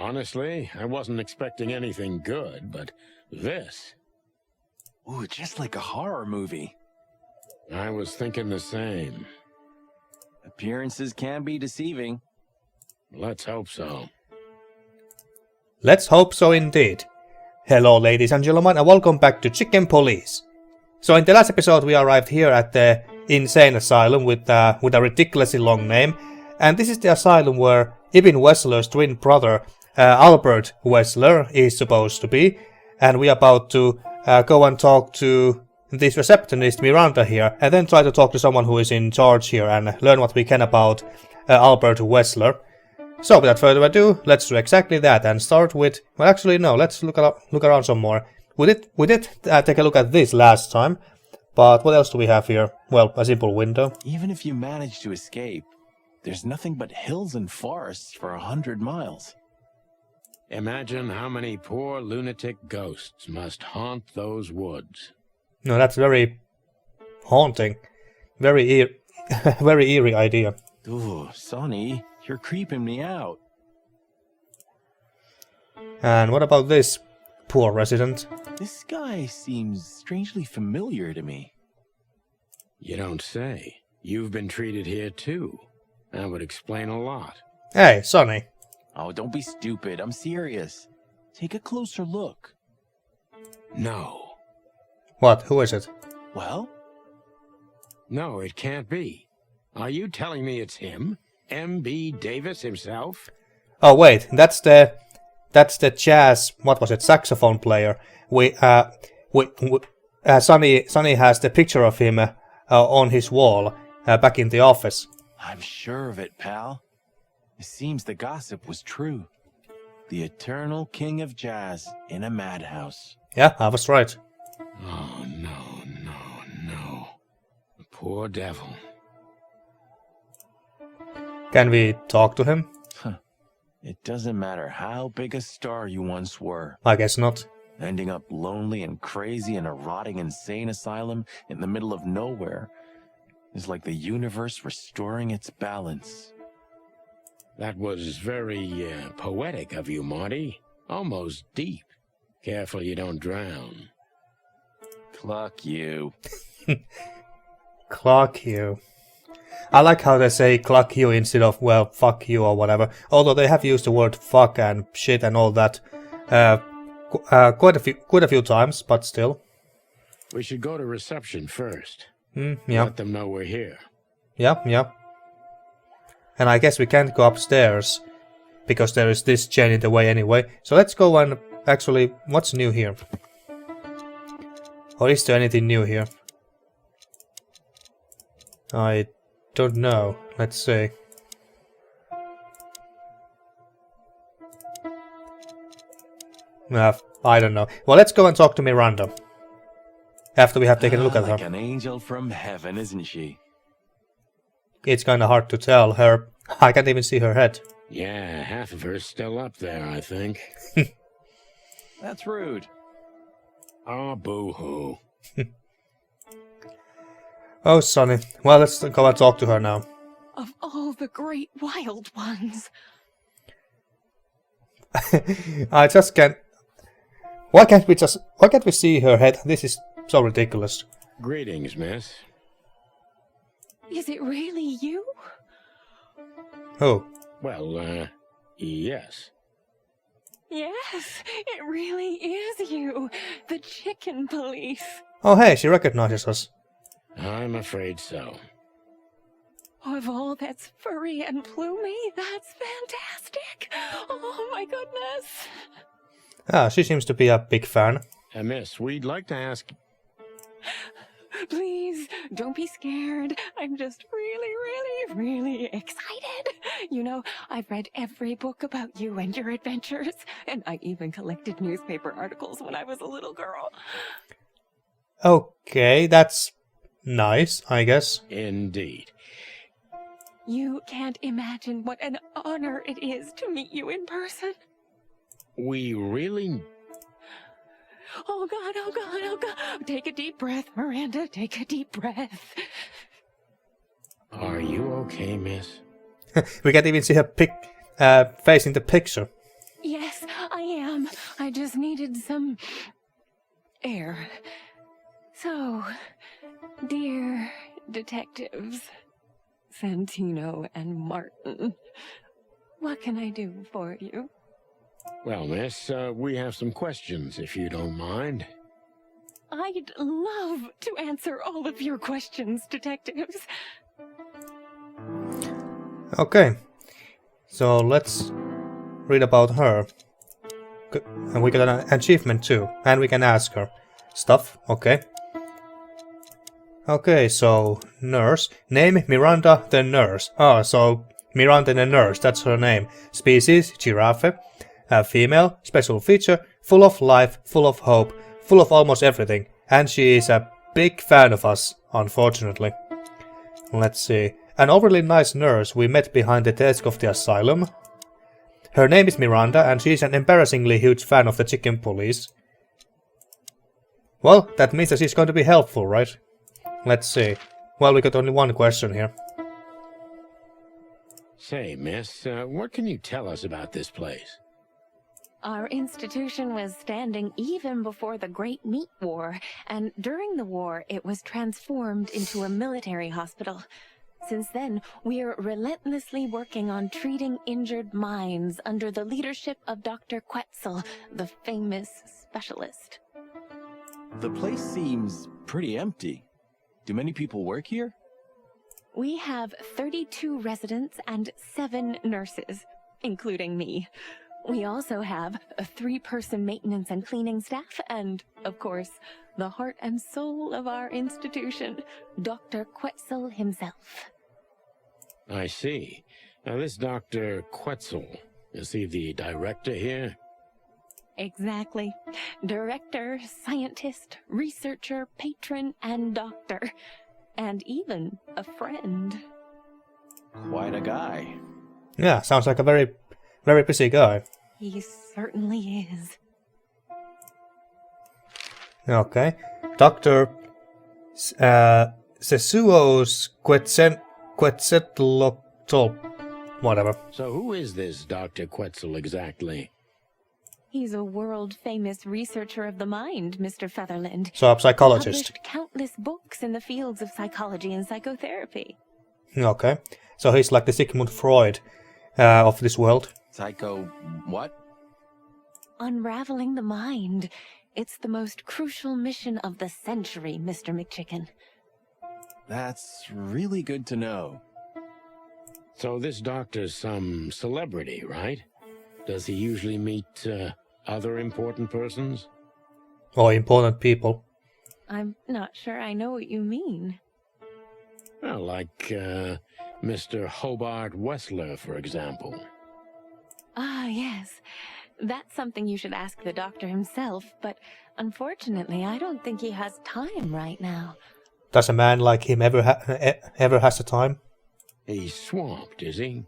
Honestly, I wasn't expecting anything good, but this... Ooh, just like a horror movie. I was thinking the same. Appearances can be deceiving. Let's hope so. Let's hope so indeed. Hello ladies and gentlemen and welcome back to Chicken Police. So in the last episode we arrived here at the Insane Asylum with a ridiculously long name. And this is the asylum where Ibn Wessler's twin brother Albert Wessler is supposed to be. And we are about to go and talk to this receptionist Miranda here. And then try to talk to someone who is in charge here and learn what we can about Albert Wessler. So without further ado, let's do exactly that and start with... Well actually no, let's look around some more. We did take a look at this last time. But what else do we have here? Well, a simple window. Even if you manage to escape, there's nothing but hills and forests for 100 miles. Imagine how many poor lunatic ghosts must haunt those woods. No, that's very haunting. Very very eerie idea. Ooh, Sonny, you're creeping me out. And what about this poor resident? This guy seems strangely familiar to me. You don't say. You've been treated here too. That would explain a lot. Hey, Sonny. Oh, don't be stupid. I'm serious. Take a closer look. No. What? Who is it? Well? No, it can't be. Are you telling me it's him? M.B. Davis himself? Oh wait, that's the jazz, what was it, saxophone player. Sonny has the picture of him on his wall back in the office. I'm sure of it, pal. It seems the gossip was true. The eternal king of jazz in a madhouse. Yeah, I was right. Oh, no. The poor devil. Can we talk to him? It doesn't matter how big a star you once were. I guess not. Ending up lonely and crazy in a rotting insane asylum in the middle of nowhere is like the universe restoring its balance. That was very poetic of you, Marty. Almost deep. Careful you don't drown. Cluck you. Clock you. I like how they say clock you instead of, well, fuck you or whatever. Although they have used the word fuck and shit and all that quite a few times, but still. We should go to reception first. Yeah. Let them know we're here. Yeah. And I guess we can't go upstairs because there is this chain in the way anyway. So let's go and actually, what's new here? Or is there anything new here? I don't know. Let's see. I don't know. Well, let's go and talk to Miranda. After we have taken a look at her. Like an angel from heaven, isn't she? It's kinda hard to tell. I can't even see her head. Yeah, half of her's still up there, I think. That's rude. Oh, boo-hoo. Oh, Sonny. Well, let's go and talk to her now. Of all the great wild ones. I just can't... Why can't we see her head? This is so ridiculous. Greetings, miss. Is it really you? Who? Well, yes. Yes, it really is you. The chicken police. Oh, hey, she recognizes us. I'm afraid so. Of all that's furry and plumey, that's fantastic. Oh my goodness. Ah, she seems to be a big fan. Miss, we'd like to ask... Please, don't be scared. I'm just really excited. You know, I've read every book about you and your adventures, and I even collected newspaper articles when I was a little girl. Okay, that's nice, I guess. Indeed. You can't imagine what an honor it is to meet you in person. We really... Oh God, oh God, oh God. Take a deep breath, Miranda. Take a deep breath. Are you okay, miss? We can't even see her face in the picture. Yes, I am. I just needed some air. So, dear detectives, Santino and Martin, what can I do for you? Well, miss, we have some questions, if you don't mind. I'd love to answer all of your questions, detectives. Okay, so let's read about her. And we got an achievement too, and we can ask her stuff. Okay. Okay, so nurse. Name Miranda the nurse. Oh, so Miranda the nurse, that's her name. Species giraffe. Female, special feature, full of life, full of hope, full of almost everything. And she is a big fan of us, unfortunately. Let's see. An overly nice nurse we met behind the desk of the asylum. Her name is Miranda, and she's an embarrassingly huge fan of the chicken police. Well, that means that she's going to be helpful, right? Let's see. Well, we got only one question here. Say, miss, what can you tell us about this place? Our institution was standing even before the Great Meat War, and during the war it was transformed into a military hospital. Since then, we're relentlessly working on treating injured minds under the leadership of Dr. Quetzal, the famous specialist. The place seems pretty empty. Do many people work here? We have 32 residents and 7 nurses, including me. We also have a 3-person maintenance and cleaning staff and, of course, the heart and soul of our institution, Dr. Quetzal himself. I see. Now, this Dr. Quetzal, is he the director here? Exactly. Director, scientist, researcher, patron, and doctor. And even a friend. Quite a guy. Yeah, sounds like a very, very busy guy. He certainly is. Okay. Dr. Sesuos Quetzalcoatl, whatever. So who is this Dr. Quetzal exactly? He's a world-famous researcher of the mind, Mr. Featherland. So a psychologist. Published countless books in the fields of psychology and psychotherapy. Okay. So he's like the Sigmund Freud of this world. Psycho what? Unraveling the mind. It's the most crucial mission of the century, Mr. McChicken. That's really good to know. So this doctor's some celebrity, right? Does he usually meet other important persons? Or important people. I'm not sure I know what you mean. Well, like Mr. Hobart Wessler, for example. Ah, yes. That's something you should ask the doctor himself, but unfortunately, I don't think he has time right now. Does a man like him ever has the time? He's swamped, is he?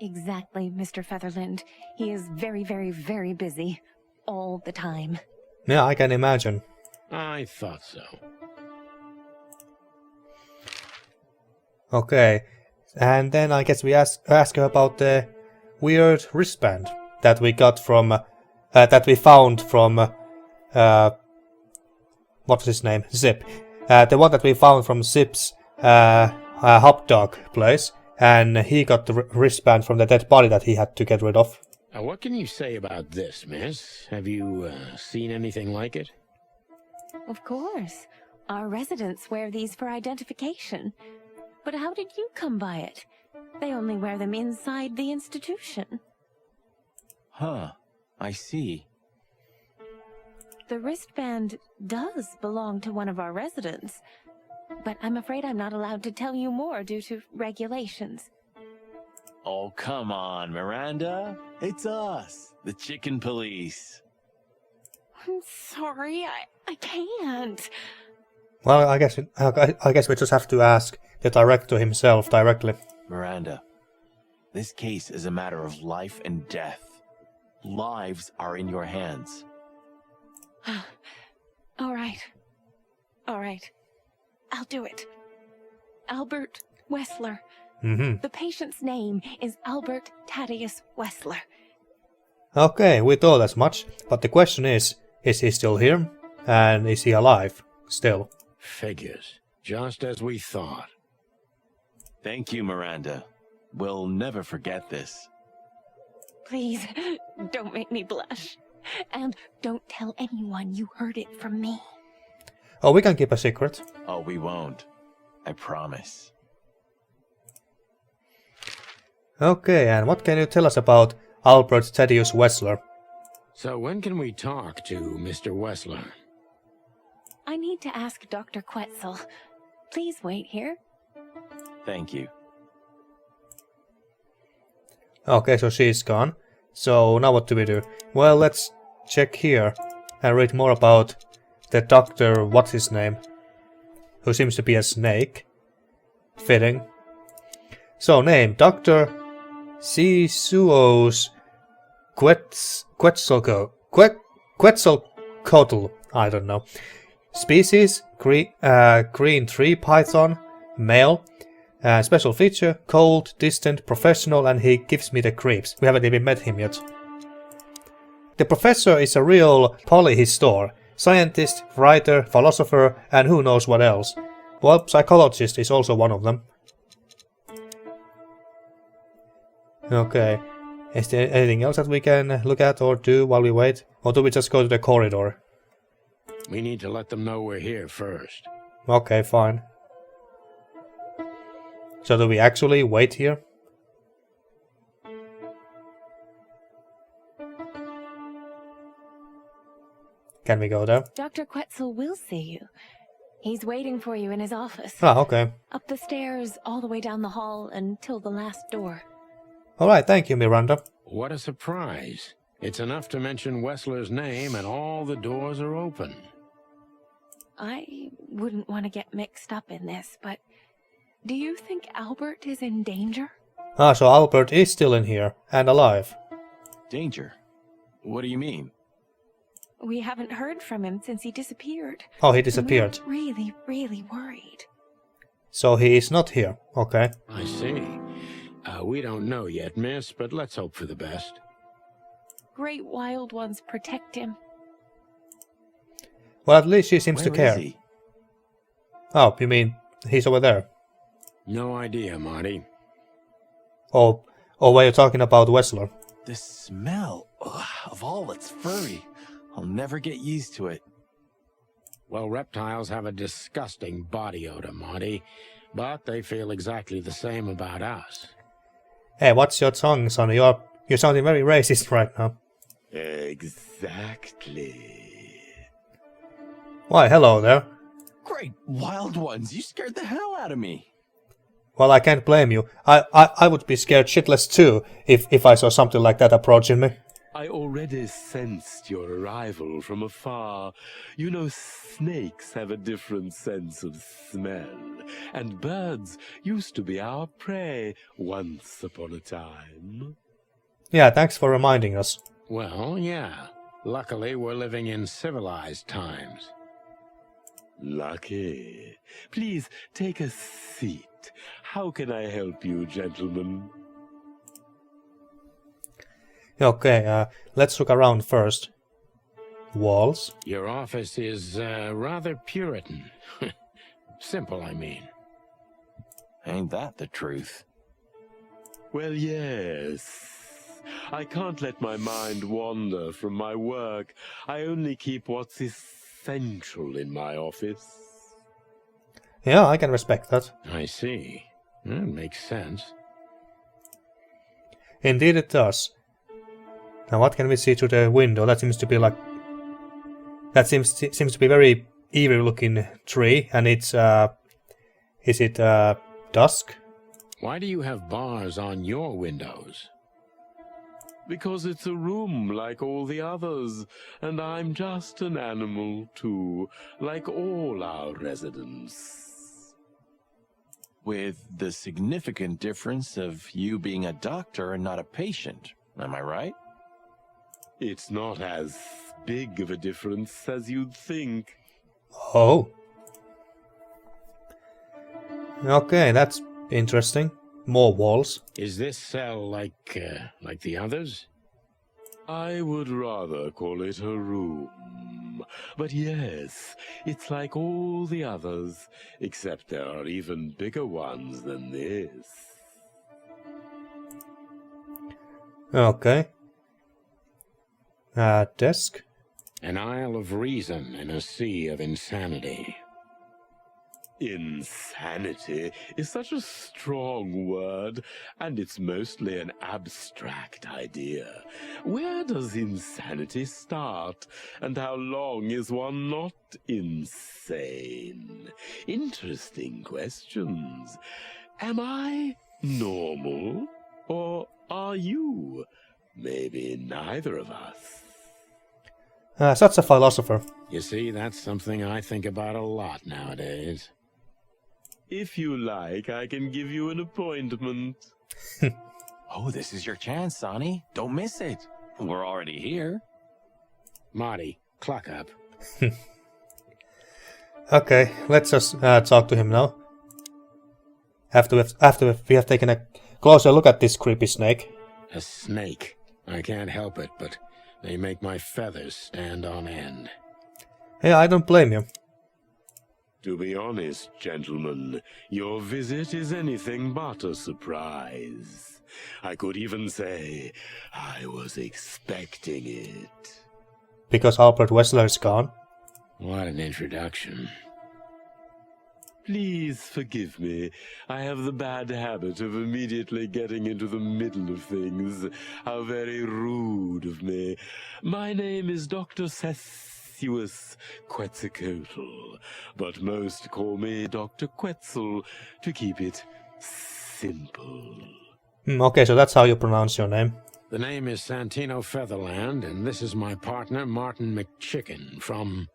Exactly, Mr. Featherland. He is very, very, very busy. All the time. Yeah, I can imagine. I thought so. Okay. And then I guess we ask her about the weird wristband that we got from... that we found from... what's his name? Zip. The one that we found from Zip's hot dog place. And he got the wristband from the dead body that he had to get rid of. What can you say about this, miss? Have you seen anything like it? Of course. Our residents wear these for identification. But how did you come by it? They only wear them inside the institution. Huh. I see. The wristband does belong to one of our residents. But I'm afraid I'm not allowed to tell you more due to regulations. Oh, come on, Miranda. It's us, the chicken police. I'm sorry, I can't. Well, I guess we just have to ask the director himself directly. Miranda, this case is a matter of life and death. Lives are in your hands. All right. I'll do it. Albert Wessler. Mm-hmm. The patient's name is Albert Thaddeus Wessler. Okay, we thought as much, but the question is he still here? And is he alive? Still. Figures. Just as we thought. Thank you, Miranda. We'll never forget this. Please, don't make me blush. And don't tell anyone you heard it from me. Oh, we can keep a secret. Oh, we won't. I promise. Okay, and what can you tell us about Albert Thaddeus Wessler? So when can we talk to Mr. Wessler? I need to ask Dr. Quetzal. Please wait here. Thank you. Okay, so she's gone. So now what do we do? Well, let's check here and read more about the doctor, what's his name? Who seems to be a snake. Fitting. So name, Dr. Siperos Quetzalcoatl. I don't know. Species, green tree python, male. Special feature, cold, distant, professional, and he gives me the creeps. We haven't even met him yet. The professor is a real polyhistor. Scientist, writer, philosopher, and who knows what else. Well, psychologist is also one of them. Okay. Is there anything else that we can look at or do while we wait? Or do we just go to the corridor? We need to let them know we're here first. Okay, fine. So do we actually wait here? Can we go there? Dr. Quetzal will see you. He's waiting for you in his office. Ah, okay. Up the stairs, all the way down the hall, until the last door. Alright, thank you, Miranda. What a surprise. It's enough to mention Wessler's name and all the doors are open. I wouldn't want to get mixed up in this, but do you think Albert is in danger? Ah, so Albert is still in here, and alive. Danger? What do you mean? We haven't heard from him since he disappeared. Oh, he disappeared. We're really, really worried. So he is not here, okay. I see. We don't know yet, miss, but let's hope for the best. Great wild ones protect him. Well, at least she seems to Where care. is he? Oh, you mean he's over there? No idea, Marty. Oh, were you talking about Wessler? The smell of all that's furry. I'll never get used to it. Well, reptiles have a disgusting body odor, Marty, but they feel exactly the same about us. Hey, what's your tongue, Sonny? You're sounding very racist right now. Exactly. Why, hello there. Great wild ones, you scared the hell out of me. Well, I can't blame you. I would be scared shitless too if I saw something like that approaching me. I already sensed your arrival from afar. You know, snakes have a different sense of smell, and birds used to be our prey once upon a time. Yeah, thanks for reminding us. Well, yeah. Luckily, we're living in civilized times. Lucky. Please take a seat. How can I help you, gentlemen? Okay, let's look around first. Walls? Your office is rather Puritan. Simple, I mean. Ain't that the truth? Well, yes. I can't let my mind wander from my work. I only keep what's essential in my office. Yeah, I can respect that. I see. That makes sense. Indeed it does. Now what can we see through the window? That seems to be like... That seems to be very evil looking tree, and it's is it dusk? Why do you have bars on your windows? Because it's a room like all the others, and I'm just an animal too, like all our residents. With the significant difference of you being a doctor and not a patient, am I right? It's not as big of a difference as you'd think. Oh. Okay, that's interesting. More walls. Is this cell like the others? I would rather call it a room. But yes, it's like all the others, except there are even bigger ones than this. Okay. Desk. An isle of reason in a sea of insanity. Insanity is such a strong word, and it's mostly an abstract idea. Where does insanity start, and how long is one not insane? Interesting questions. Am I normal, or are you? Maybe neither of us. Such a philosopher. You see, that's something I think about a lot nowadays. If you like, I can give you an appointment. Oh, this is your chance, Sonny. Don't miss it. We're already here. Marty, clock up. Okay, let's just talk to him now. After we have taken a closer look at this creepy snake. A snake. I can't help it, but they make my feathers stand on end. Yeah, I don't blame you. To be honest, gentlemen, your visit is anything but a surprise. I could even say I was expecting it. Because Albert Wessler is gone. What an introduction. Please forgive me. I have the bad habit of immediately getting into the middle of things. How very rude of me. My name is Dr. Quetzal, but most call me Dr. Quetzal to keep it simple. Okay, so that's how you pronounce your name. The name is Santino Featherland, and this is my partner, Martin McChicken, from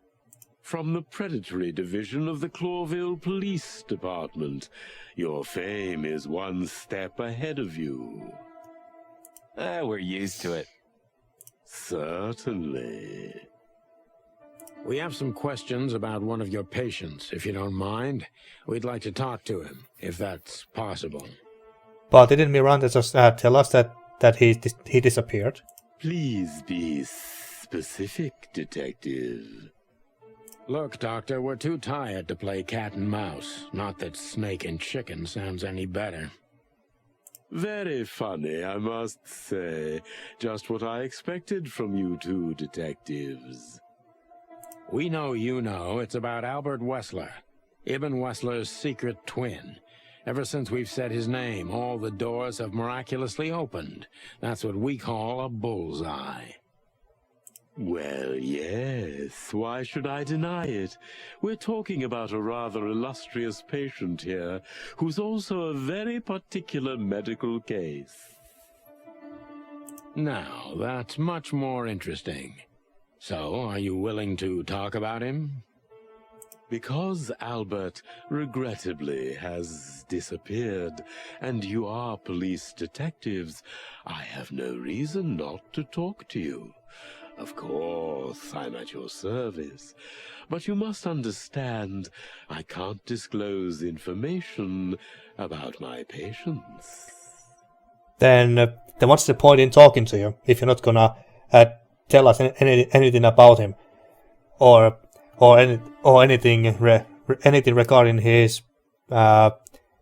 the predatory division of the Clawville Police Department. Your fame is one step ahead of you. We're used to it. Certainly. We have some questions about one of your patients, if you don't mind. We'd like to talk to him, if that's possible. But didn't Miranda just tell us that he disappeared? Please be specific, Detective. Look, Doctor, we're too tired to play cat and mouse. Not that snake and chicken sounds any better. Very funny, I must say. Just what I expected from you two detectives. We know you know it's about Albert Wessler, Ibn Wessler's secret twin. Ever since we've said his name, all the doors have miraculously opened. That's what we call a bullseye. Well, yes, why should I deny it? We're talking about a rather illustrious patient here, who's also a very particular medical case. Now, that's much more interesting. So, are you willing to talk about him? Because Albert, regrettably, has disappeared, and you are police detectives, I have no reason not to talk to you. Of course, I'm at your service, but you must understand, I can't disclose information about my patients. Then what's the point in talking to you if you're not gonna tell us anything about him, or anything regarding his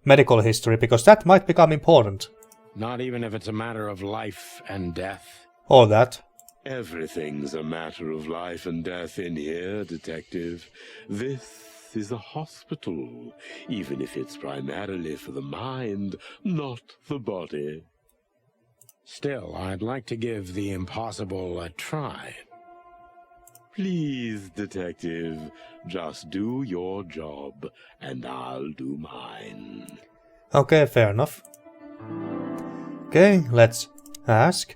medical history, because that might become important. Not even if it's a matter of life and death. Or that. Everything's a matter of life and death in here, Detective. This is a hospital, even if it's primarily for the mind, not the body. Still, I'd like to give the impossible a try. Please, Detective, just do your job, and I'll do mine. Okay, fair enough. Okay, let's ask.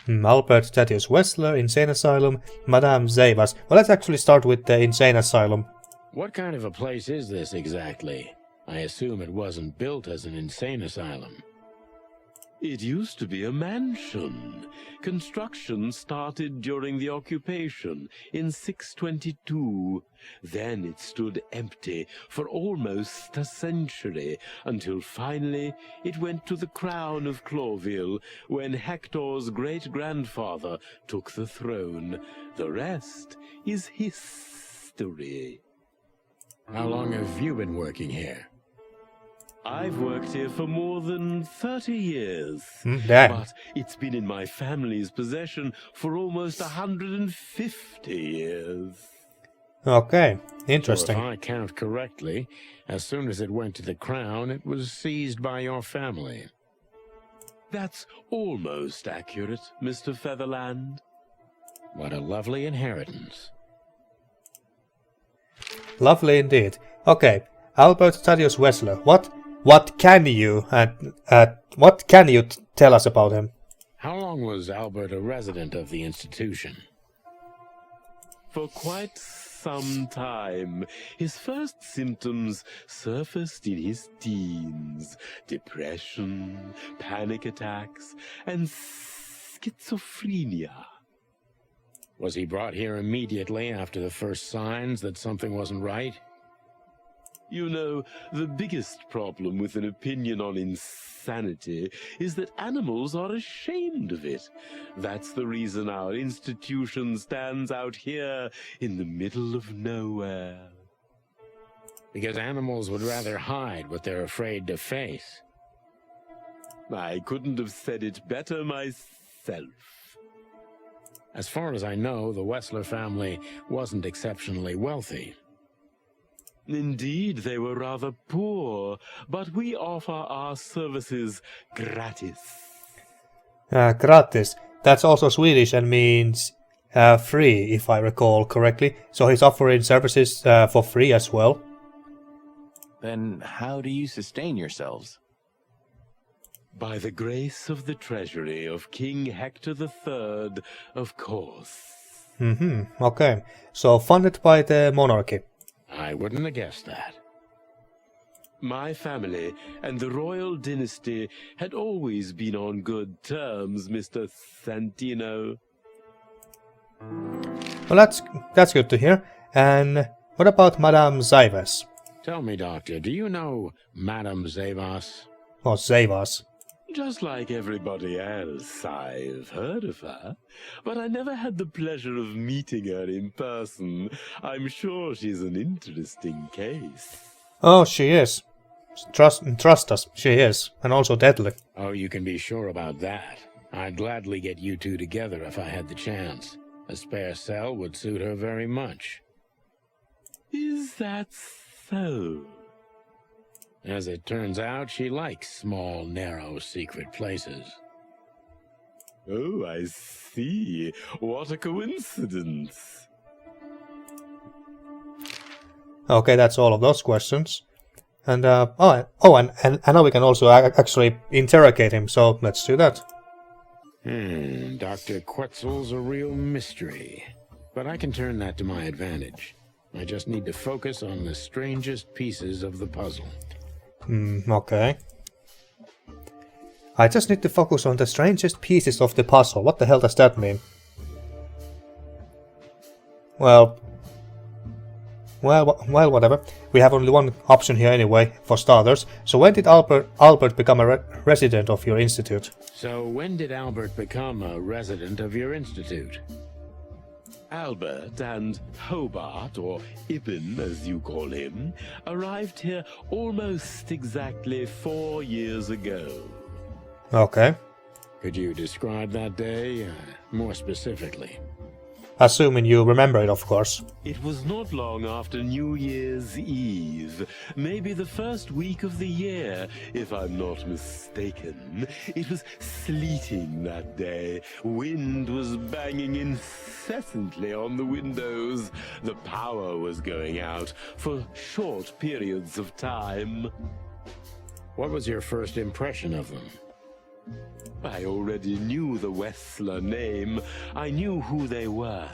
Albert Thaddeus Wessler, Insane Asylum, Madame Zevas. Well, let's actually start with the Insane Asylum. What kind of a place is this exactly? I assume it wasn't built as an insane asylum. It used to be a mansion. Construction started during the occupation in 622. Then it stood empty for almost a century, until finally it went to the crown of Cloville when Hector's great-grandfather took the throne. The rest is history. How long have you been working here? I've worked here for more than 30 years, Damn. but it's been in my family's possession for almost 150 years. Okay, So interesting. if I count correctly, as soon as it went to the crown, it was seized by your family. That's almost accurate, Mr. Featherland. What a lovely inheritance. Lovely indeed. Okay, Albert Thaddeus Wessler. What can you tell us about him? How long was Albert a resident of the institution? For quite some time, his first symptoms surfaced in his teens. Depression, panic attacks, and schizophrenia. Was he brought here immediately after the first signs that something wasn't right? You know, the biggest problem with an opinion on insanity is that animals are ashamed of it. That's the reason our institution stands out here in the middle of nowhere. Because animals would rather hide what they're afraid to face. I couldn't have said it better myself. As far as I know, the Wessler family wasn't exceptionally wealthy. Indeed, they were rather poor, but we offer our services gratis. Gratis. That's also Swedish and means free, if I recall correctly. So he's offering services for free as well. Then how do you sustain yourselves? By the grace of the treasury of King Hector III, of course. Okay. So funded by the monarchy. I wouldn't have guessed that. My family and the royal dynasty had always been on good terms, Mr. Santino. Well, that's good to hear. And what about Madame Zivas? Tell me, Doctor, do you know Madame Zavas? Or Zavas? Just like everybody else, I've heard of her, but I never had the pleasure of meeting her in person. I'm sure she's an interesting case. Oh, she is. Trust us, she is. And also deadly. Oh, you can be sure about that. I'd gladly get you two together if I had the chance. A spare cell would suit her very much. Is that so? As it turns out, she likes small, narrow, secret places. Oh, I see. What a coincidence. Okay, that's all of those questions. And and now we can also actually interrogate him. So let's do that. Dr. Quetzal's a real mystery. But I can turn that to my advantage. I just need to focus on the strangest pieces of the puzzle. Okay. I just need to focus on the strangest pieces of the puzzle. What the hell does that mean? Well, whatever. We have only one option here anyway, for starters. So when did Albert become a resident of your institute? So when did Albert become a resident of your institute? Albert and Hobart, or Ibn as you call him, arrived here almost exactly 4 years ago. Okay. Could you describe that day more specifically? Assuming you remember it, of course. It was not long after New Year's Eve, maybe the first week of the year, if I'm not mistaken. It was sleeting that day. Wind was banging incessantly on the windows. The power was going out for short periods of time. What was your first impression of them? I already knew the Wessler name. I knew who they were.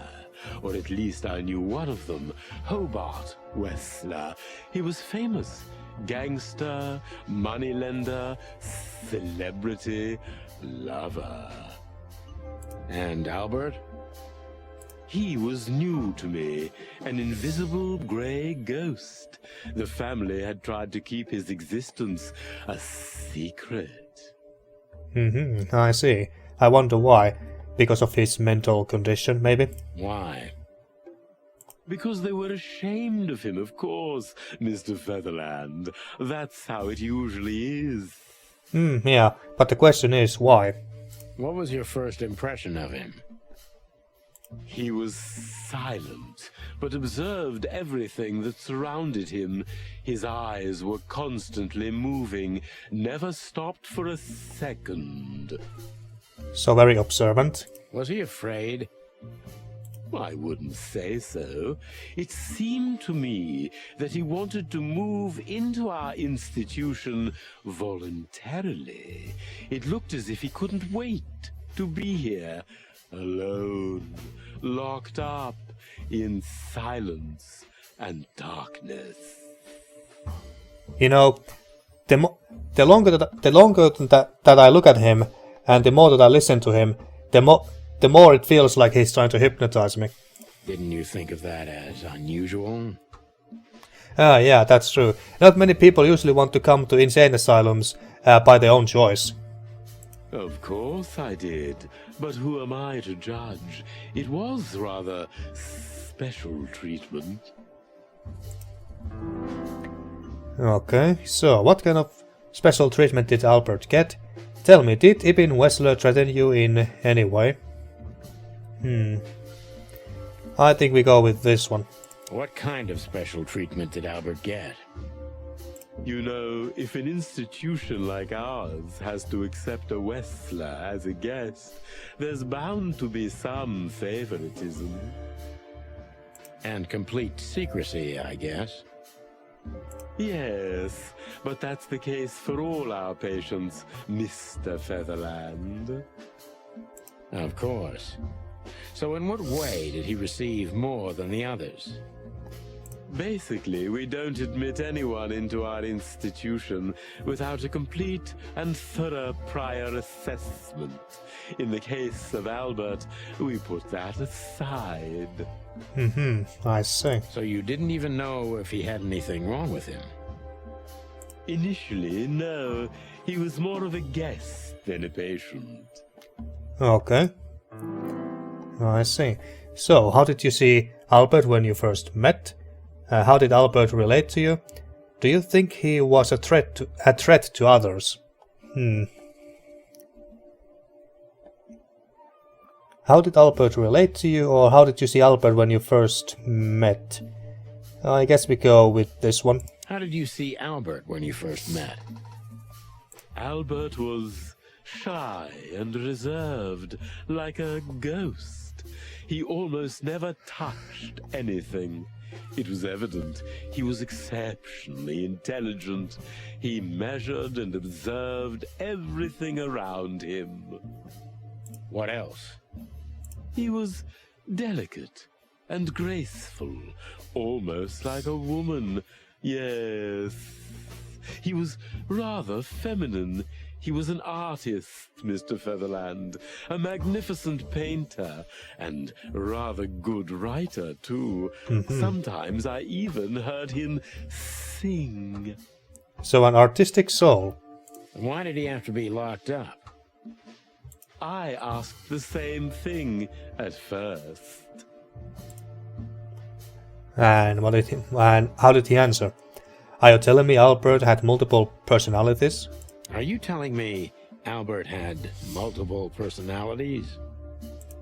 or at least I knew one of them, Hobart Wessler. He was famous. Gangster, moneylender, celebrity, lover. And Albert? He was new to me, an invisible gray ghost. The family had tried to keep his existence a secret. I see. I wonder why. Because of his mental condition, maybe? Why? Because they were ashamed of him, of course, Mr. Featherland. That's how it usually is. Yeah, but the question is why? What was your first impression of him? He was silent, but observed everything that surrounded him. His eyes were constantly moving, never stopped for a second. So very observant. Was he afraid? I wouldn't say so. It seemed to me that he wanted to move into our institution voluntarily. It looked as if he couldn't wait to be here, alone, locked up in silence and darkness. You know, the longer that I look at him, and the more that I listen to him, the more it feels like he's trying to hypnotize me. Didn't you think of that as unusual? Yeah, that's true. Not many people usually want to come to insane asylums by their own choice. Of course I did, but who am I to judge? It was rather special treatment. Okay, so what kind of special treatment did Albert get? Tell me, did Ibn Wessler threaten you in any way? I think we go with this one. What kind of special treatment did Albert get? You know, if an institution like ours has to accept a Wessler as a guest, there's bound to be some favoritism. And complete secrecy, I guess. Yes, but that's the case for all our patients, Mr. Featherland. Of course. So in what way did he receive more than the others? Basically, we don't admit anyone into our institution without a complete and thorough prior assessment. In the case of Albert, we put that aside. I see. So you didn't even know if he had anything wrong with him? Initially, no. He was more of a guest than a patient. Okay. I see. So, how did you see Albert when you first met? How did Albert relate to you? Do you think he was a threat to others? How did Albert relate to you, or how did you see Albert when you first met? I guess we go with this one. How did you see Albert when you first met? Albert was shy and reserved, like a ghost. He almost never touched anything. It was evident he was exceptionally intelligent. He measured and observed everything around him. What else? He was delicate and graceful, almost like a woman. Yes, he was rather feminine. He was an artist, Mr. Featherland, a magnificent painter, and rather good writer, too. Sometimes I even heard him sing. So an artistic soul. Why did he have to be locked up? I asked the same thing at first. And how did he answer? Are you telling me Albert had multiple personalities? Are you telling me Albert had multiple personalities?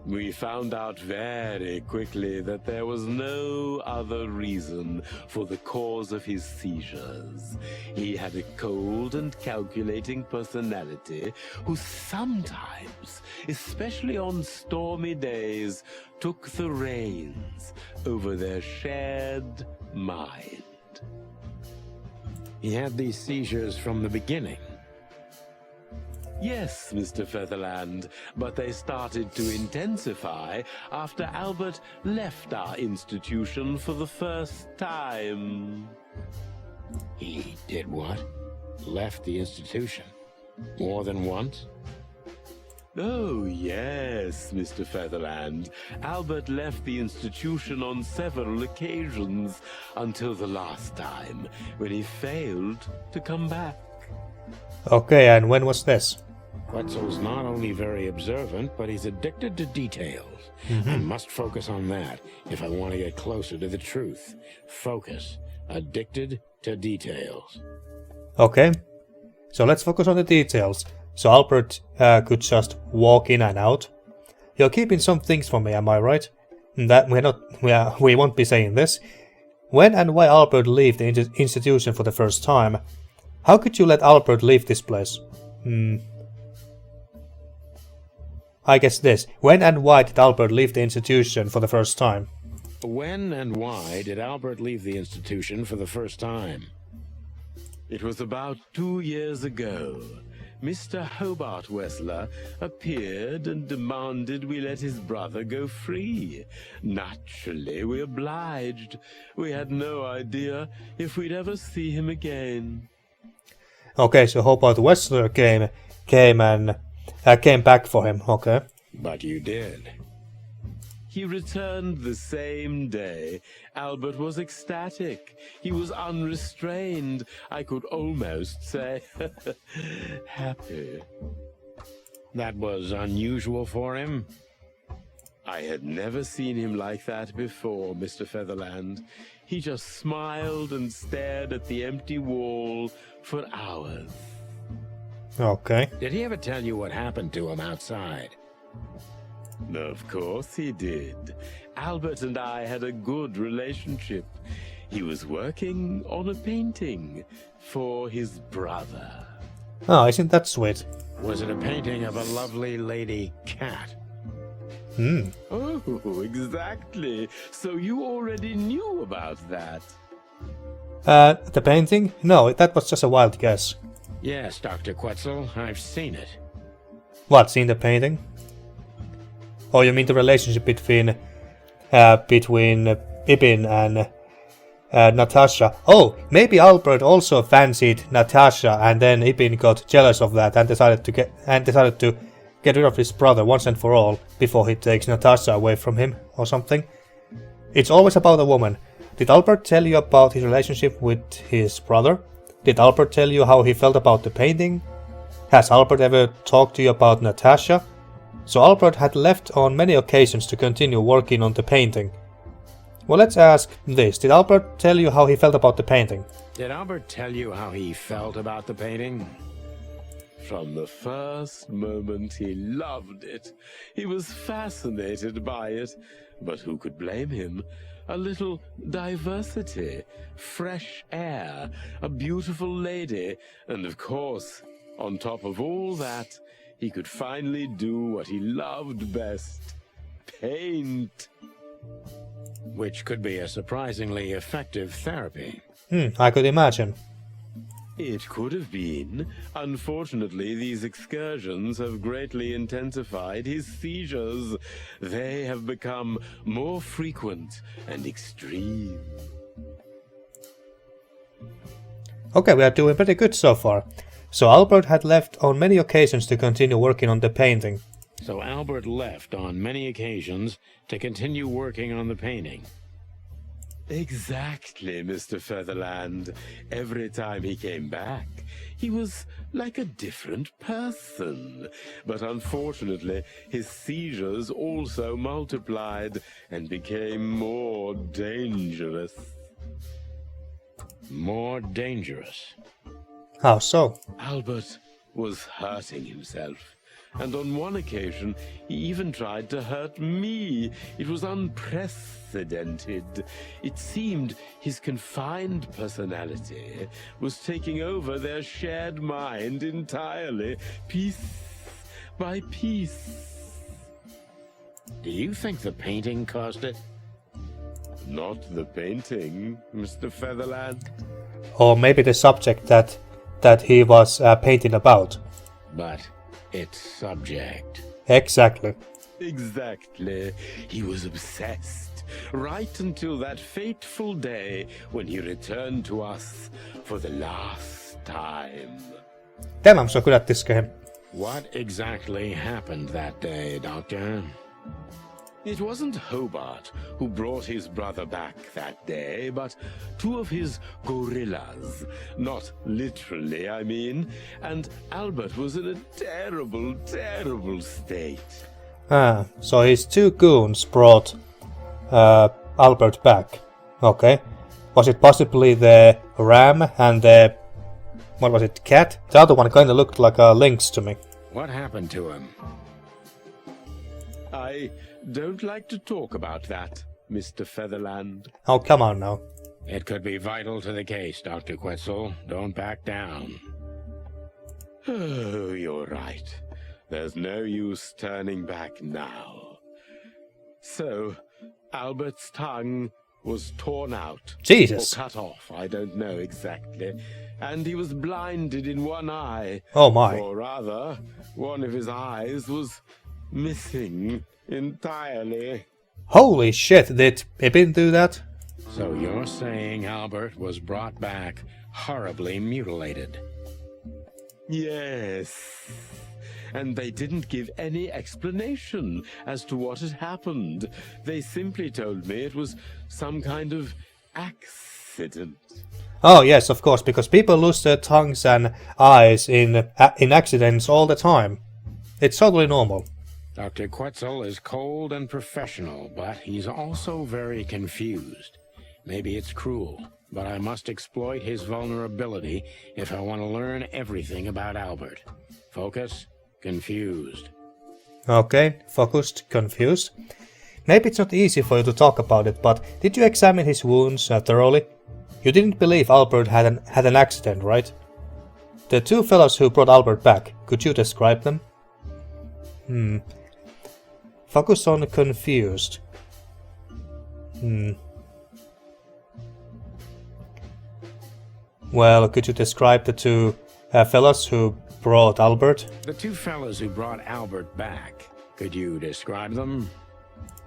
We found out very quickly that there was no other reason for the cause of his seizures. He had a cold and calculating personality who sometimes, especially on stormy days, took the reins over their shared mind. He had these seizures from the beginning. Yes, Mr. Featherland, but they started to intensify after Albert left our institution for the first time. He did what? Left the institution? More than once? Oh, yes, Mr. Featherland. Albert left the institution on several occasions until the last time, when he failed to come back. Okay, and when was this? Quetzal's not only very observant, but he's addicted to details. I must focus on that if I want to get closer to the truth. Focus. Addicted to details. Okay, so let's focus on the details. So Albert could just walk in and out. You're keeping some things from me, am I right? That we won't be saying this. When and why Albert left the institution for the first time? How could you let Albert leave this place? I guess this. When and why did Albert leave the institution for the first time? When and why did Albert leave the institution for the first time? It was about 2 years ago. Mr. Hobart Wessler appeared and demanded we let his brother go free. Naturally, we obliged. We had no idea if we'd ever see him again. Okay, so Hobart Wessler came back for him, okay. But you did. He returned the same day. Albert was ecstatic. He was unrestrained. I could almost say happy. That was unusual for him? I had never seen him like that before, Mr. Featherland. He just smiled and stared at the empty wall for hours. Okay. Did he ever tell you what happened to him outside? Of course he did. Albert and I had a good relationship. He was working on a painting for his brother. Oh, isn't that sweet? Was it a painting of a lovely lady cat? Oh, exactly. So you already knew about that. The painting? No, that was just a wild guess. Yes, Dr. Quetzal, I've seen it. What, seen the painting? Oh, you mean the relationship between Ibn and Natasha? Oh, maybe Albert also fancied Natasha, and then Ibn got jealous of that and decided to get rid of his brother once and for all before he takes Natasha away from him or something. It's always about a woman. Did Albert tell you about his relationship with his brother? Did Albert tell you how he felt about the painting? Has Albert ever talked to you about Natasha? So Albert had left on many occasions to continue working on the painting. Well, let's ask this. Did Albert tell you how he felt about the painting? Did Albert tell you how he felt about the painting? From the first moment he loved it. He was fascinated by it. But who could blame him? A little diversity, fresh air, a beautiful lady, and of course, on top of all that, he could finally do what he loved best: paint. Which could be a surprisingly effective therapy. I could imagine. It could have been. Unfortunately, these excursions have greatly intensified his seizures. They have become more frequent and extreme. Okay, we are doing pretty good so far. So Albert had left on many occasions to continue working on the painting. So Albert left on many occasions to continue working on the painting. Exactly, Mr. Featherland. Every time he came back, he was like a different person. But unfortunately, his seizures also multiplied and became more dangerous. More dangerous? How so? Albert was hurting himself. And on one occasion, he even tried to hurt me. It was unprecedented. It seemed his confined personality was taking over their shared mind entirely, piece by piece. Do you think the painting caused it? Not the painting, Mr. Featherland. Or maybe the subject that he was painting about. But its subject. Exactly. Exactly. He was obsessed, right until that fateful day when he returned to us for the last time. Damn, I'm so good at this game. What exactly happened that day, Doctor? It wasn't Hobart who brought his brother back that day, but two of his gorillas. Not literally, I mean. And Albert was in a terrible, terrible state. Ah, so his two goons brought Albert back. Okay. Was it possibly the ram and the... what was it, cat? The other one kinda looked like a lynx to me. What happened to him? I don't like to talk about that, Mr. Featherland. Oh, come on now. It could be vital to the case, Dr. Quetzal. Don't back down. Oh, you're right. There's no use turning back now. So, Albert's tongue was torn out. Jesus. Or cut off, I don't know exactly. And he was blinded in one eye. Oh my. Or rather, one of his eyes was missing entirely. Holy shit, did Pippin do that? So you're saying Albert was brought back horribly mutilated? Yes. And they didn't give any explanation as to what had happened. They simply told me it was some kind of accident. Oh yes, of course, because people lose their tongues and eyes in accidents all the time. It's totally normal. Dr. Quetzal is cold and professional, but he's also very confused. Maybe it's cruel, but I must exploit his vulnerability if I want to learn everything about Albert. Focus, confused. Okay, focused, confused. Maybe it's not easy for you to talk about it, but did you examine his wounds thoroughly? You didn't believe Albert had an accident, right? The two fellows who brought Albert back, could you describe them? Focus on confused. Well, could you describe the two fellows who brought Albert? The two fellows who brought Albert back, could you describe them?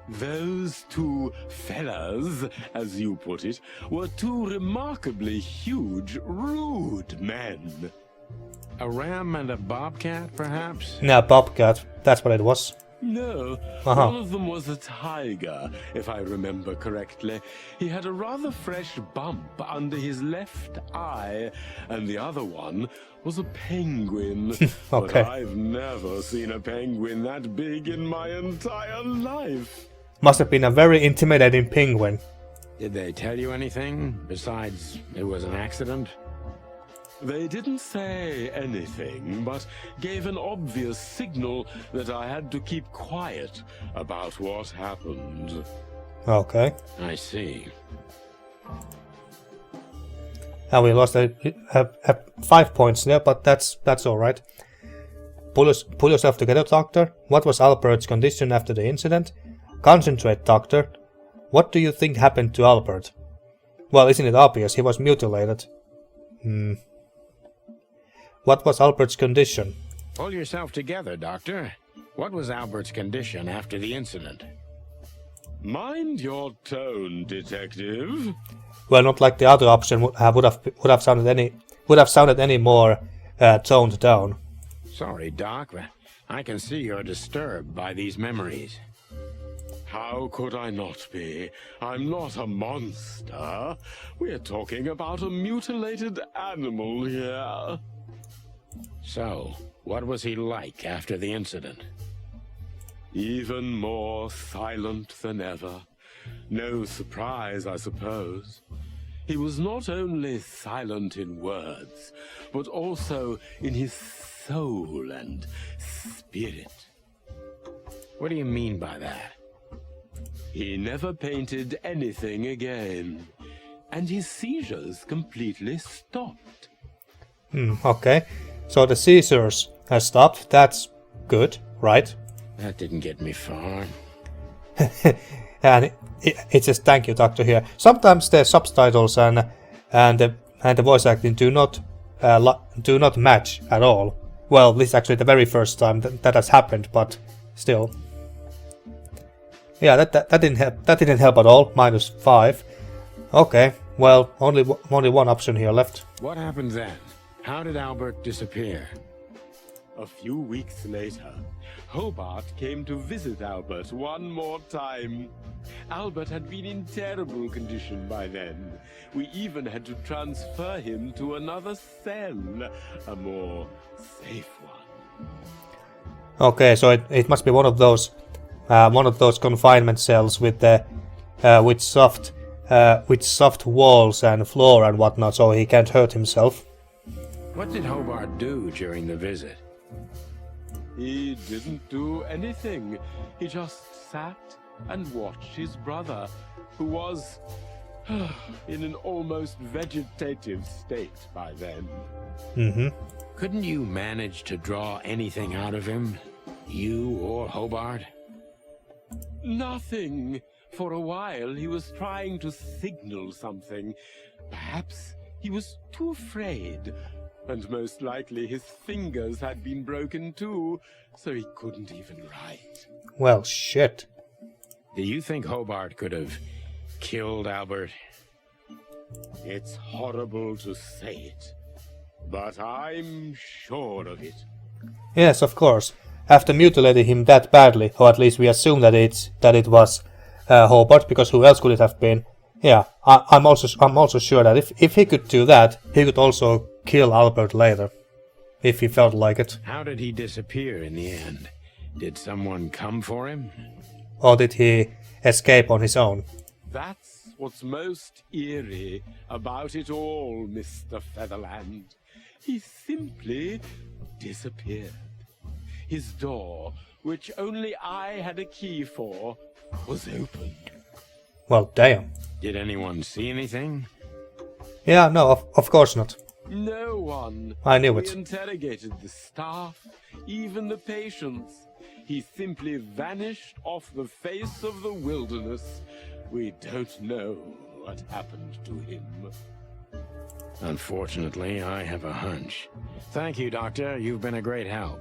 Those two fellas, as you put it, were two remarkably huge, rude men. A ram and a bobcat, perhaps? Yeah, Bobcat, that's what it was. No, Uh-huh. one of them was a tiger, if I remember correctly. He had a rather fresh bump under his left eye, and the other one was a penguin. Okay. But I've never seen a penguin that big in my entire life. Must have been a very intimidating penguin. Did they tell you anything besides it was an accident? They didn't say anything, but gave an obvious signal that I had to keep quiet about what happened. Okay. I see. And we lost 5 points there, but that's alright. Pull yourself together, Doctor. What was Albert's condition after the incident? Concentrate, Doctor. What do you think happened to Albert? Well, isn't it obvious? He was mutilated. What was Albert's condition? Pull yourself together, Doctor. What was Albert's condition after the incident? Mind your tone, detective. Well, not like the other option would have sounded any more toned down. Sorry, Doc, but I can see you're disturbed by these memories. How could I not be? I'm not a monster. We're talking about a mutilated animal here. So, what was he like after the incident? Even more silent than ever. No surprise, I suppose. He was not only silent in words, but also in his soul and spirit. What do you mean by that? He never painted anything again, and his seizures completely stopped. Okay. So the seizures have stopped. That's good, right? That didn't get me far. And it says thank you, Doctor here. Sometimes the subtitles and the voice acting do not match at all Well, this is actually the very first time that has happened, but still. Yeah, that didn't help. That didn't help at all. -5. Okay, well, only one option here left. What happened then? How did Albert disappear? A few weeks later, Hobart came to visit Albert one more time. Albert had been in terrible condition by then. We even had to transfer him to another cell, a more safe one. Okay, so it must be one of those confinement cells with soft walls and floor and whatnot, so he can't hurt himself. What did Hobart do during the visit? He didn't do anything. He just sat and watched his brother, who was in an almost vegetative state by then. Mm-hmm. Couldn't you manage to draw anything out of him? You or Hobart? Nothing. For a while, he was trying to signal something. Perhaps he was too afraid. And most likely his fingers had been broken too, so he couldn't even write. Well, shit. Do you think Hobart could have killed Albert? It's horrible to say it, but I'm sure of it. Yes, of course. After mutilating him that badly, or at least we assume that it was Hobart, because who else could it have been? Yeah, I'm also sure that if he could do that, he could also kill Albert later, if he felt like it. How did he disappear in the end? Did someone come for him? Or did he escape on his own? That's what's most eerie about it all, Mr. Featherland. He simply disappeared. His door, which only I had a key for, was open. Well, damn. Did anyone see anything? Yeah, no, of course not. No one. I knew it. We interrogated the staff, even the patients. He simply vanished off the face of the wilderness. We don't know what happened to him. Unfortunately, I have a hunch. Thank you, Doctor. You've been a great help.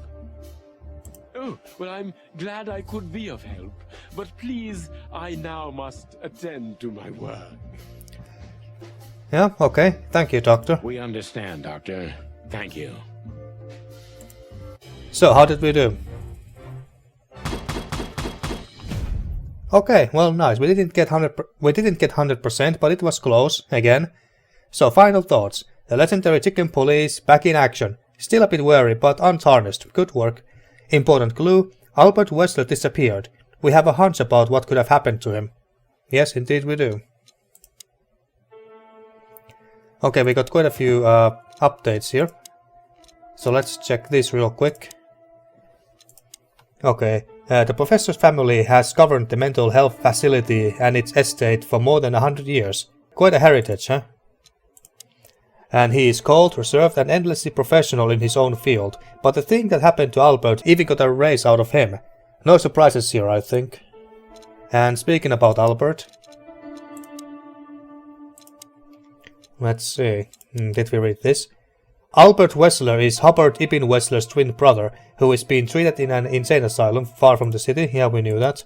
Oh, well, I'm glad I could be of help. But please, I now must attend to my work. Yeah, okay. Thank you, Doctor. We understand, Doctor. Thank you. So, how did we do? Okay, well, nice. We didn't get 100%, but it was close again. So, final thoughts. The legendary chicken police back in action. Still a bit wary, but untarnished. Good work. Important clue. Albert Wessler disappeared. We have a hunch about what could have happened to him. Yes, indeed we do. Okay, we got quite a few updates here. So let's check this real quick. Okay, the professor's family has governed the mental health facility and its estate for more than 100 years. Quite a heritage, huh? And he is cold, reserved and endlessly professional in his own field. But the thing that happened to Albert even got a raise out of him. No surprises here, I think. And speaking about Albert... Let's see. Did we read this? Albert Wessler is Hubbard Ibn Wessler's twin brother, who is being treated in an insane asylum far from the city. Yeah, we knew that.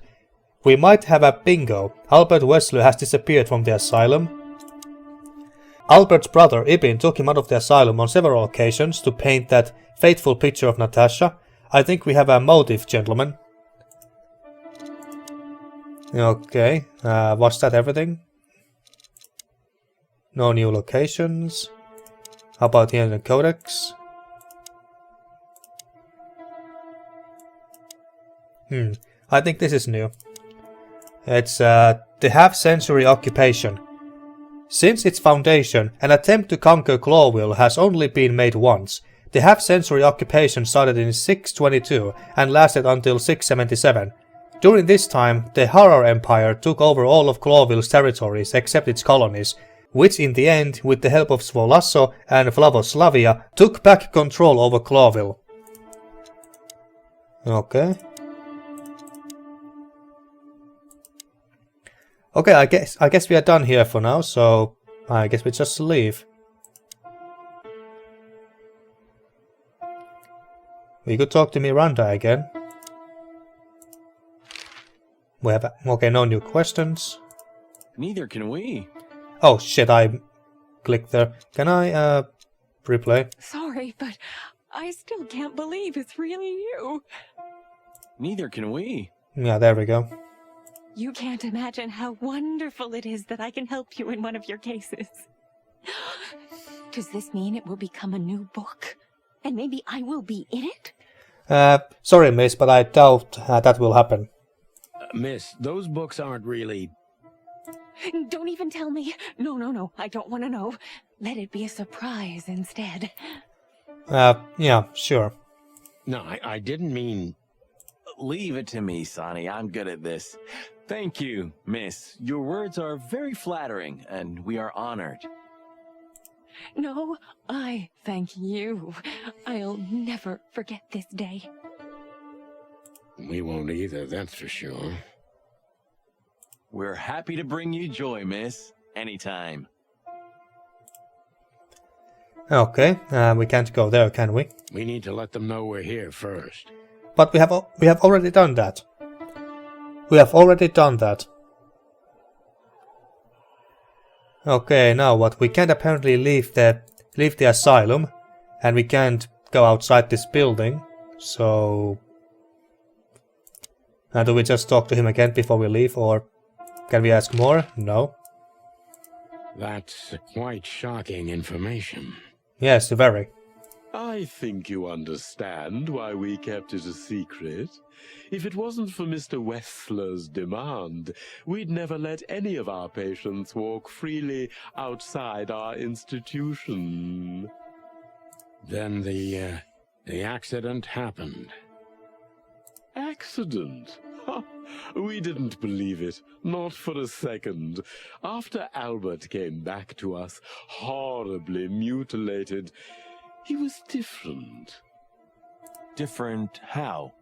We might have a bingo. Albert Wessler has disappeared from the asylum. Albert's brother Ibn took him out of the asylum on several occasions to paint that fateful picture of Natasha. I think we have a motive, gentlemen. Okay, was that everything? No new locations. How about here in the codex? I think this is new. It's the half-century occupation. Since its foundation, an attempt to conquer Clawville has only been made once. The half-century occupation started in 622 and lasted until 677. During this time, the Harar Empire took over all of Clawville's territories except its colonies, which in the end, with the help of Svolasso and Flavoslavia, took back control over Clawville. Okay. Okay, I guess we are done here for now, so I guess we just leave. We could talk to Miranda again. We have... Okay, no new questions. Neither can we. Oh shit, I clicked there. Can I, replay? Sorry, but I still can't believe it's really you. Neither can we. Yeah, there we go. You can't imagine how wonderful it is that I can help you in one of your cases. Does this mean it will become a new book? And maybe I will be in it? Sorry, miss, but I doubt that will happen. Miss, those books aren't really... Don't even tell me. No, I don't want to know. Let it be a surprise instead. Yeah, sure. No, I didn't mean... Leave it to me, Sonny. I'm good at this. Thank you, miss. Your words are very flattering, and we are honored. No, I thank you. I'll never forget this day. We won't either, that's for sure. We're happy to bring you joy, miss. Anytime. Okay, we can't go there, can we? We need to let them know we're here first. But we have already done that. We have already done that. Okay, now what? We can't apparently leave the asylum, and we can't go outside this building. So, do we just talk to him again before we leave, or can we ask more? No. That's quite shocking information. Yes, very. I think you understand why we kept it a secret. If it wasn't for Mr. Wessler's demand, we'd never let any of our patients walk freely outside our institution. Then the accident happened. Accident? Ha! We didn't believe it, not for a second. After Albert came back to us, horribly mutilated, he was different. Different how?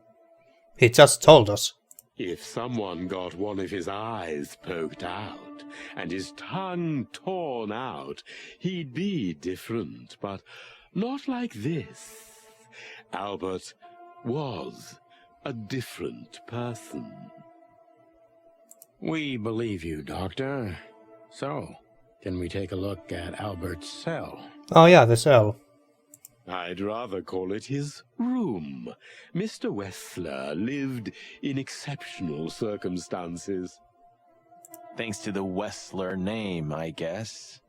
He just told us. If someone got one of his eyes poked out and his tongue torn out, he'd be different, but not like this. Albert was a different person. We believe you, Doctor. So, can we take a look at Albert's cell? Oh yeah, the cell. I'd rather call it his room. Mr. Wessler lived in exceptional circumstances. Thanks to the Wessler name, I guess.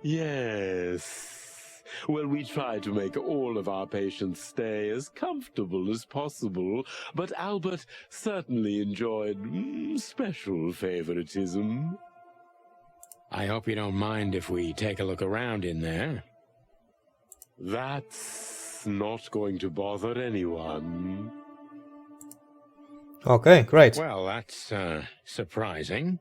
Yes. Well, we try to make all of our patients stay as comfortable as possible, but Albert certainly enjoyed special favoritism. I hope you don't mind if we take a look around in there. That's not going to bother anyone. Okay, great. Well, that's surprising.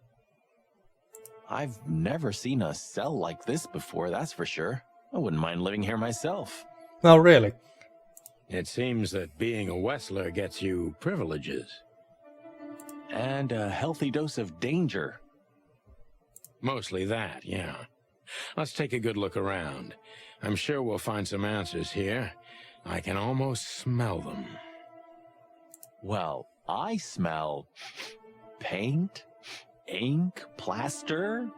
I've never seen a cell like this before, that's for sure. I wouldn't mind living here myself. Oh, really? It seems that being a Wessler gets you privileges. And a healthy dose of danger. Mostly that, yeah. Let's take a good look around. I'm sure we'll find some answers here. I can almost smell them. Well, I smell paint, ink, plaster,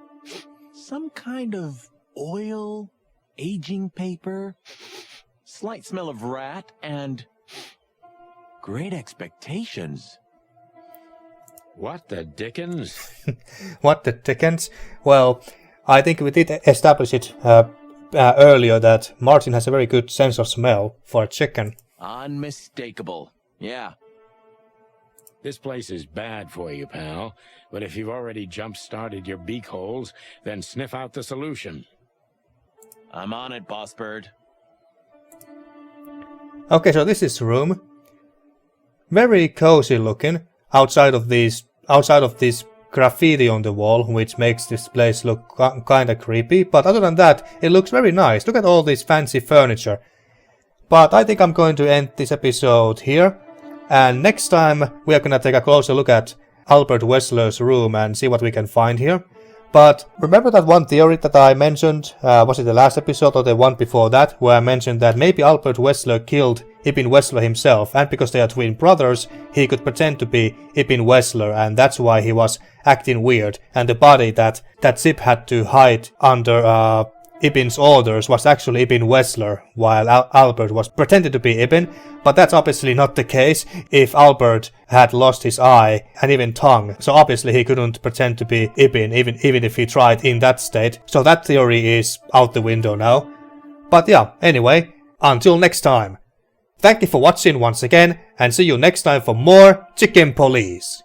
some kind of oil, aging paper, slight smell of rat, and great expectations. What the dickens? What the dickens? Well, I think we did establish it earlier that Martin has a very good sense of smell for a chicken. Unmistakable. Yeah. This place is bad for you, pal. But if you've already jump-started your beak holes, then sniff out the solution. I'm on it, Boss Bird. Okay, so this is the room. Very cozy looking. Outside of this graffiti on the wall, which makes this place look kinda creepy. But other than that, it looks very nice. Look at all this fancy furniture. But I think I'm going to end this episode here. And next time we are gonna take a closer look at Albert Wessler's room and see what we can find here. But remember that one theory that I mentioned, was it the last episode or the one before that, where I mentioned that maybe Albert Wessler killed Ibn Wessler himself, and because they are twin brothers, he could pretend to be Ibn Wessler, and that's why he was acting weird, and the body that Zip had to hide under Ibn's orders was actually Ibn Wessler, while Albert was pretending to be Ibn, but that's obviously not the case if Albert had lost his eye and even tongue, so obviously he couldn't pretend to be Ibn even if he tried in that state, so that theory is out the window now. But yeah, anyway, until next time. Thank you for watching once again, and see you next time for more Chicken Police.